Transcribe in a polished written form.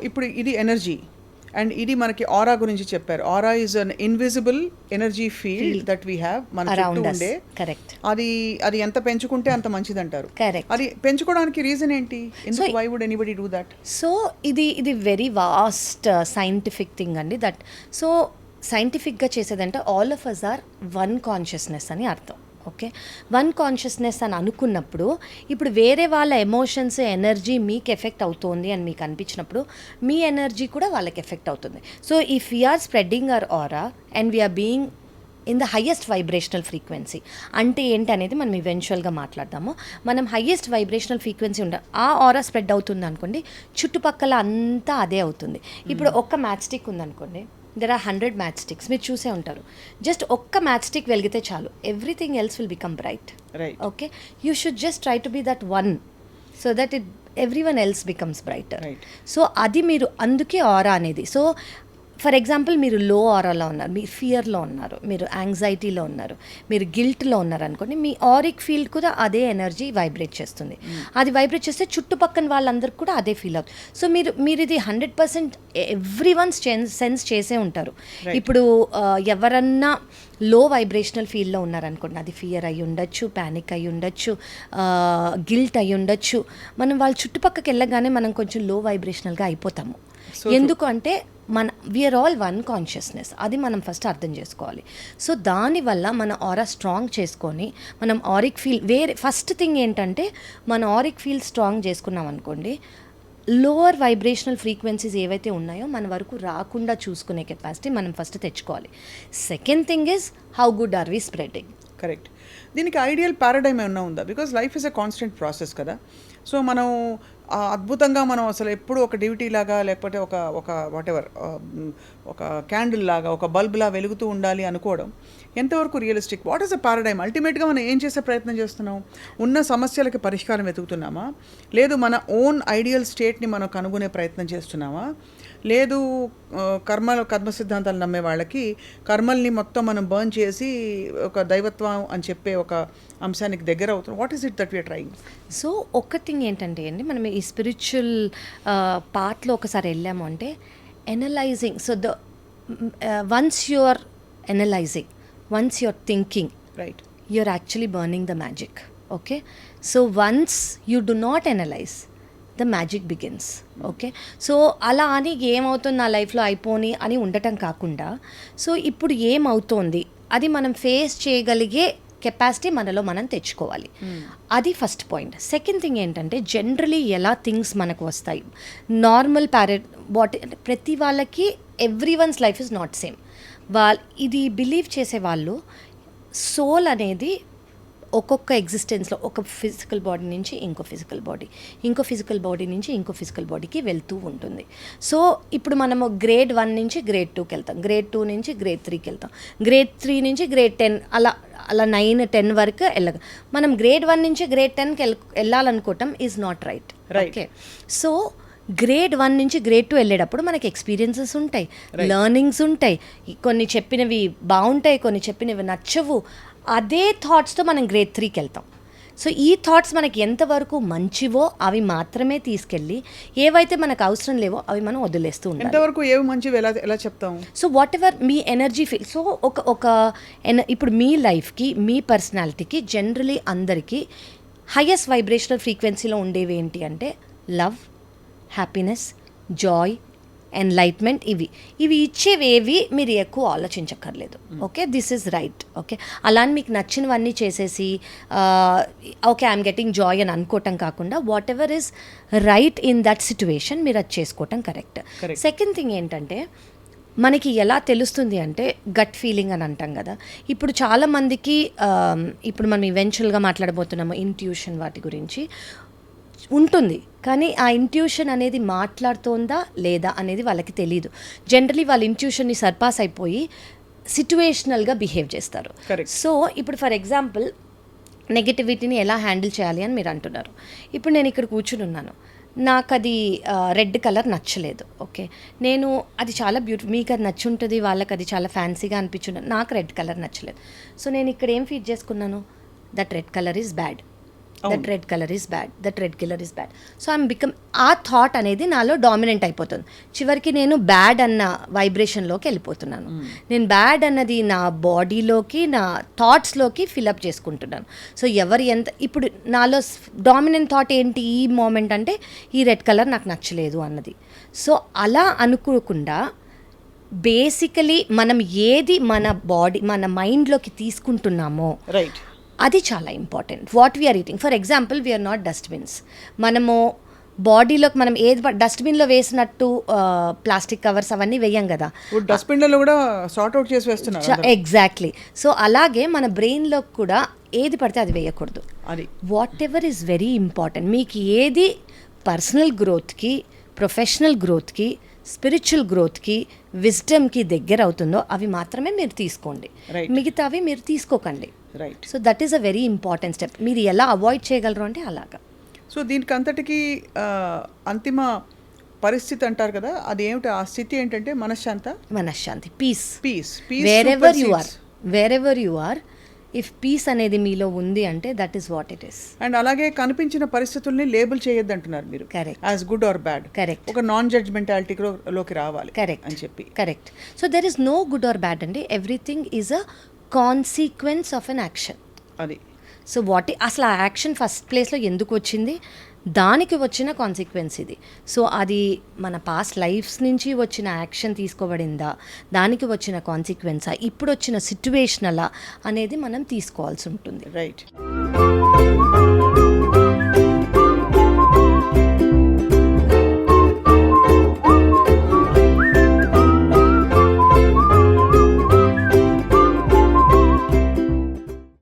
ఇప్పుడు ఇది energy and ఇది మనకి ఆరా గురించి చెప్పారు. Aura is an invisible energy field that we have మన చుట్టూ ఉండే. కరెక్ట్. అది ఎంత పెంచుకుంటే అంత మంచిది అంటారు. కరెక్ట్. అది పెంచుకోవడానికి రీజన్ ఏంటి? ఎందుకు why would anybody do that? So ఇది వెరీ వాస్ట్ సైంటిఫిక్ థింగ్ అండి. దట్ సో సైంటిఫిక్గా చేసేదంటే all of us are one consciousness అని అర్థం. ఓకే, వన్ కాన్షియస్నెస్ అని అనుకున్నప్పుడు ఇప్పుడు వేరే వాళ్ళ ఎమోషన్స్ ఎనర్జీ మీకు ఎఫెక్ట్ అవుతుంది అని మీకు అనిపించినప్పుడు మీ ఎనర్జీ కూడా వాళ్ళకి ఎఫెక్ట్ అవుతుంది. So if we're spreading our aura and we're being in the highest vibrational frequency అంటే ఏంటి అనేది మనం ఈవెన్చువల్గా మాట్లాడదాము. మనం హయ్యెస్ట్ వైబ్రేషనల్ ఫ్రీక్వెన్సీ ఆ ఆరా స్ప్రెడ్ అవుతుంది అనుకోండి, చుట్టుపక్కల అంతా అదే అవుతుంది. ఇప్పుడు ఒక్క మ్యాచ్ స్టిక్ ఉందనుకోండి, దెర్ ఆర్ 100 మ్యాచ్ స్టిక్స్, మీరు చూసే ఉంటారు. జస్ట్ ఒక్క మ్యాచ్ స్టిక్ వెలిగితే చాలు, everything else will become bright. Okay, you should just try to be that one so that everyone else becomes brighter. So అది మీరు అందుకే ఆరా అనేది. సో ఫర్ ఎగ్జాంపుల్ మీరు లో ఆరాలో ఉన్నారు, మీరు ఫియర్లో ఉన్నారు, మీరు యాంగ్జైటీలో ఉన్నారు, మీరు గిల్ట్లో ఉన్నారు అనుకోండి, మీ ఆరిక్ ఫీల్డ్ కూడా అదే ఎనర్జీ వైబ్రేట్ చేస్తుంది. అది వైబ్రేట్ చేస్తే చుట్టుపక్కల వాళ్ళందరికీ కూడా అదే ఫీల్ అవుతుంది. సో మీరు ఇది 100% ఎవ్రీ వన్ సెన్స్ చేసే ఉంటారు. ఇప్పుడు ఎవరన్నా లో వైబ్రేషనల్ ఫీల్డ్లో ఉన్నారనుకోండి, అది ఫియర్ అయి ఉండొచ్చు, ప్యానిక్ అయి ఉండొచ్చు, గిల్ట్ అయి ఉండొచ్చు, మనం వాళ్ళ చుట్టుపక్కకి వెళ్ళగానే మనం కొంచెం లో వైబ్రేషనల్గా అయిపోతాము. ఎందుకు అంటే వీఆర్ ఆల్ వన్ కాన్షియస్నెస్, అది మనం ఫస్ట్ అర్థం చేసుకోవాలి. సో దానివల్ల మన ఆరా స్ట్రాంగ్ చేసుకొని మనం ఆరిక్ ఫీల్ ఫస్ట్ థింగ్ ఏంటంటే మన ఆరిక్ ఫీల్ స్ట్రాంగ్ చేసుకున్నాం అనుకోండి, లోవర్ వైబ్రేషనల్ ఫ్రీక్వెన్సీస్ ఏవైతే ఉన్నాయో మన వరకు రాకుండా చూసుకునే కెపాసిటీ మనం ఫస్ట్ తెచ్చుకోవాలి. Second thing is how good are we spreading. Correct. దీనికి ఐడియల్ పారాడైమ్ ఏమన్నా ఉందా? Because life is a constant process కదా. సో మనం అద్భుతంగా మనం అసలు ఎప్పుడు ఒక డ్యూటీ లాగా లేకపోతే ఒక వాటెవర్ ఒక క్యాండిల్ లాగా ఒక బల్బ్లా వెలుగుతూ ఉండాలి అనుకోవడం ఎంతవరకు realistic? What is the paradigm? అల్టిమేట్గా మనం ఏం చేసే ప్రయత్నం చేస్తున్నాం? ఉన్న సమస్యలకి పరిష్కారం వెతుకుతున్నామా? లేదు మన ఓన్ ఐడియల్ స్టేట్ని మనం కనుగొనే ప్రయత్నం చేస్తున్నామా? లేదు కర్మ సిద్ధాంతాలు నమ్మే వాళ్ళకి కర్మల్ని మొత్తం మనం బర్న్ చేసి ఒక దైవత్వం అని చెప్పే ఒక అంశానికి దగ్గర అవుతున్నాం. What is it that we are trying? So ఒక థింగ్ ఏంటంటే అండి, మనం ఈ స్పిరిచువల్ పార్ట్లో ఒకసారి వెళ్ళాము అంటే analysing. So once you are analysing, once you are thinking, right, you are actually burning the magic. Okay, so once you do not analyse, the magic begins. Okay, so అలా అని ఏమవుతుంది నా లైఫ్లో అయిపోని అని ఉండటం కాకుండా, సో ఇప్పుడు ఏమవుతోంది అది మనం ఫేస్ చేయగలిగే కెపాసిటీ మనలో మనం తెచ్చుకోవాలి. అది ఫస్ట్ పాయింట్. సెకండ్ థింగ్ ఏంటంటే జనరలీ ఎలా థింగ్స్ మనకు వస్తాయి, నార్మల్ అంటే ప్రతి వాళ్ళకి every one's life is not same. ఇది బిలీవ్ చేసే వాళ్ళు సోల్ అనేది ఒక్కొక్క ఎగ్జిస్టెన్స్లో ఒక ఫిజికల్ బాడీ నుంచి ఇంకో ఫిజికల్ బాడీ, ఇంకో ఫిజికల్ బాడీ నుంచి ఇంకో ఫిజికల్ బాడీకి వెళ్తూ ఉంటుంది. సో ఇప్పుడు మనము గ్రేడ్ 1 నుంచి గ్రేడ్ 2కి వెళ్తాం, గ్రేడ్ 2 నుంచి గ్రేడ్ 3కి వెళ్తాం, గ్రేడ్ 3 నుంచి గ్రేడ్ 10, అలా 9-10 వరకు వెళ్ళగా మనం గ్రేడ్ 1 నుంచి గ్రేడ్ 10కి వెళ్ళాలనుకోవటం is not right. Okay, so grade 1 నుంచి గ్రేడ్ 2 వెళ్ళేటప్పుడు మనకి ఎక్స్పీరియన్సెస్ ఉంటాయి, లెర్నింగ్స్ ఉంటాయి, కొన్ని చెప్పినవి బాగుంటాయి, కొన్ని చెప్పినవి నచ్చవు. అదే థాట్స్తో మనం గ్రేడ్ 3కి వెళ్తాం. సో ఈ థాట్స్ మనకి ఎంతవరకు మంచివో అవి మాత్రమే తీసుకెళ్ళి, ఏవైతే మనకు అవసరం లేవో అవి మనం వదిలేస్తూ ఉంటాం. ఎంతవరకు ఏవి మంచివి ఎలా చెప్తాం? So what ever me energy feel. So ఇప్పుడు మీ లైఫ్కి, మీ పర్సనాలిటీకి, జనరలీ అందరికీ హైయెస్ట్ వైబ్రేషనల్ ఫ్రీక్వెన్సీలో ఉండేవి ఏంటి అంటే లవ్, హ్యాపీనెస్, జాయ్, ఎన్లైట్మెంట్. ఇవి ఇచ్చేవేవి మీరు ఎక్కువ ఆలోచించక్కర్లేదు. Okay, this is right. Okay, అలా మీకు నచ్చినవన్నీ చేసేసి ఓకే ఐఎమ్ గెటింగ్ జాయ్ అని అనుకోవటం కాకుండా what ever is right in that situation మీరు అది చేసుకోవటం కరెక్ట్. సెకండ్ థింగ్ ఏంటంటే మనకి ఎలా తెలుస్తుంది అంటే గట్ ఫీలింగ్ అని అంటాం కదా. ఇప్పుడు చాలామందికి ఇప్పుడు మనం ఈవెన్చువల్గా మాట్లాడబోతున్నాము ఇంట్యూషన్ వాటి గురించి ఉంటుంది, కానీ ఆ ఇంట్యూషన్ అనేది మాట్లాడుతోందా లేదా అనేది వాళ్ళకి తెలియదు. జనరలీ వాళ్ళ ఇంట్యూషన్ని సర్పాస్ అయిపోయి సిట్యువేషనల్గా బిహేవ్ చేస్తారు. సో ఇప్పుడు ఫర్ ఎగ్జాంపుల్ నెగటివిటీని ఎలా హ్యాండిల్ చేయాలి అని మీరు అంటున్నారు. ఇప్పుడు నేను ఇక్కడ కూర్చుని ఉన్నాను, నాకు అది రెడ్ కలర్ నచ్చలేదు. ఓకే, నేను అది చాలా బ్యూటిఫుల్, మీకు అది నచ్చుంటుంది, వాళ్ళకి అది చాలా ఫ్యాన్సీగా అనిపించుంటుంది, నాకు రెడ్ కలర్ నచ్చలేదు. సో నేను ఇక్కడ ఏం ఫీడ్ చేసుకున్నాను, that red colour is bad. That red colour is bad, that red colour is bad. So I'm become ఆ థాట్ అనేది నాలో డామినెంట్ అయిపోతుంది. చివరికి నేను బ్యాడ్ అన్న వైబ్రేషన్లోకి వెళ్ళిపోతున్నాను. నేను బ్యాడ్ అన్నది నా బాడీలోకి, నా థాట్స్లోకి ఫిలప్ చేసుకుంటున్నాను. సో ఎవరు ఎంత ఇప్పుడు నాలో డామినెంట్ థాట్ ఏంటి ఈ మూమెంట్ అంటే ఈ రెడ్ కలర్ నాకు నచ్చలేదు అన్నది. సో అలా అనుకోకుండా బేసికలీ మనం ఏది మన బాడీ మన మైండ్లోకి తీసుకుంటున్నామో రైట్, అది చాలా important. What we are eating, for example we are not dustbins. మనము బాడీలోకి మనం ఏది డస్ట్బిన్లో వేసినట్టు ప్లాస్టిక్ కవర్స్ అవన్నీ వేయం కదా, డస్ట్బిన్లలో కూడా సార్ట్ అవుట్ చేసి వేస్తున్నారు. ఎగ్జాక్ట్లీ. సో అలాగే మన బ్రెయిన్లో కూడా ఏది పడితే అది వేయకూడదు. అది what ever is very important. మీకు ఏది పర్సనల్ గ్రోత్కి, ప్రొఫెషనల్ గ్రోత్కి, స్పిరిచువల్ గ్రోత్కి, విజ్డమ్కి దగ్గర అవుతుందో అవి మాత్రమే మీరు తీసుకోండి. Right. మిగతావి మీరు తీసుకోకండి. Right. So that is a very important step. మీరు ఎలా అవాయిడ్ చేయగలరు అంటే అలాగా. సో దీనికి అంతటికీ అంతిమ పరిస్థితి అంటారు కదా, అది ఏమిటి? ఆ స్థితి ఏంటంటే మనశ్శాంతి, peace. Peace wherever you are, if peace అనేది మీలో ఉంది అంటే that is what it is. And అలాగే కనిపించిన పరిస్థితుల్ని లేబుల్ చేయొద్దు అంటున్నారు మీరు. Correct. As good or bad. Correct. ఒక నాన్ జడ్జ్మెంటాలిటీలోకి రావాలి. కరెక్ట్ అని చెప్పి. Correct. So there is no good or bad అండి. Everything is a consequence of an action. అది. సో అసలు ఆ యాక్షన్ ఫస్ట్ ప్లేస్లో ఎందుకు వచ్చింది, దానికి వచ్చిన కాన్సిక్వెన్స్ ఇది. సో అది మన పాస్ట్ లైఫ్స్ నుంచి వచ్చిన యాక్షన్ తీసుకోబడిందా, దానికి వచ్చిన కాన్సిక్వెన్సా, ఇప్పుడు వచ్చిన సిచ్యువేషనలా అనేది మనం తీసుకోవాల్సి ఉంటుంది. రైట్.